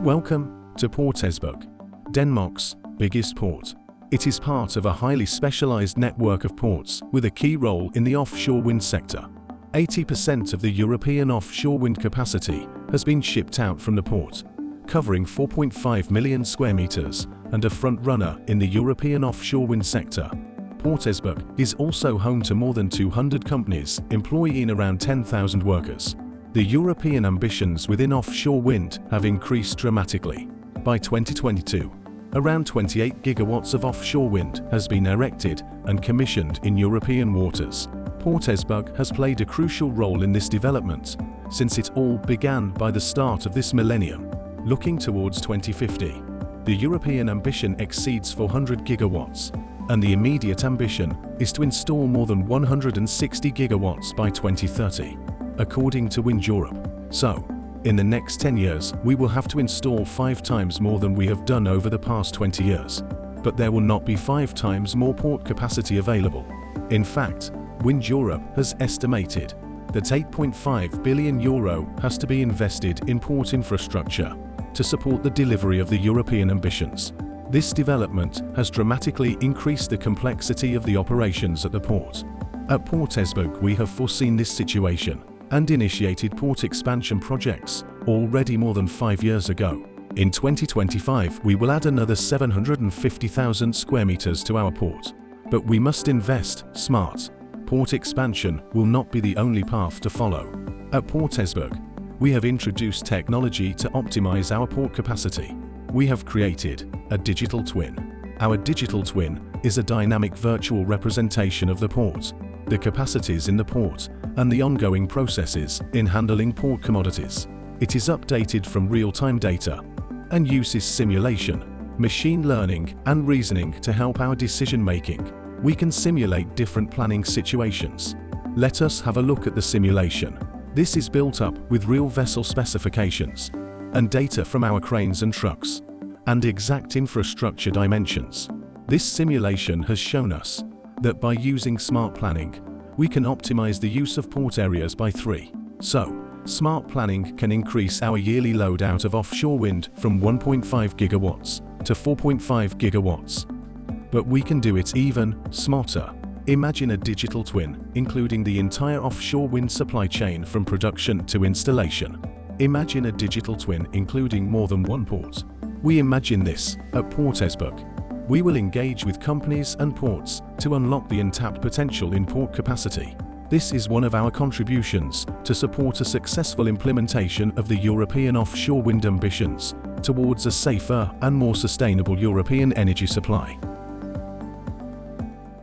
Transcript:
Welcome to Port Esbjerg, Denmark's biggest port. It is part of a highly specialized network of ports with a key role in the offshore wind sector. 80% of the European offshore wind capacity has been shipped out from the port, covering 4.5 million square meters and a front-runner in the European offshore wind sector. Port Esbjerg is also home to more than 200 companies employing around 10,000 workers. The European ambitions within offshore wind have increased dramatically. By 2022, around 28 gigawatts of offshore wind has been erected and commissioned in European waters. Port Esbjerg has played a crucial role in this development, since it all began by the start of this millennium. Looking towards 2050, the European ambition exceeds 400 gigawatts, and the immediate ambition is to install more than 160 gigawatts by 2030. According to Wind Europe. So, in the next 10 years, we will have to install 5 times more than we have done over the past 20 years. But there will not be 5 times more port capacity available. In fact, Wind Europe has estimated that €8.5 billion has to be invested in port infrastructure to support the delivery of the European ambitions. This development has dramatically increased the complexity of the operations at the port. At Port Esbjerg, we have foreseen this situation and initiated port expansion projects already more than 5 years ago. In 2025, we will add another 750,000 square meters to our port. But we must invest smart. Port expansion will not be the only path to follow. At Port Esbjerg, we have introduced technology to optimize our port capacity. We have created a digital twin. Our digital twin is a dynamic virtual representation of the port, the capacities in the port, and the ongoing processes in handling port commodities. It is updated from real-time data and uses simulation, machine learning, and reasoning to help our decision-making. We can simulate different planning situations. Let us have a look at the simulation. This is built up with real vessel specifications and data from our cranes and trucks, and exact infrastructure dimensions. This simulation has shown us that by using smart planning, we can optimize the use of port areas by 3. So, smart planning can increase our yearly load out of offshore wind from 1.5 gigawatts to 4.5 gigawatts. But we can do it even smarter. Imagine a digital twin, including the entire offshore wind supply chain from production to installation. Imagine a digital twin including more than one port. We imagine this at Port Esbjerg. We will engage with companies and ports to unlock the untapped potential in port capacity. This is one of our contributions to support a successful implementation of the European offshore wind ambitions towards a safer and more sustainable European energy supply.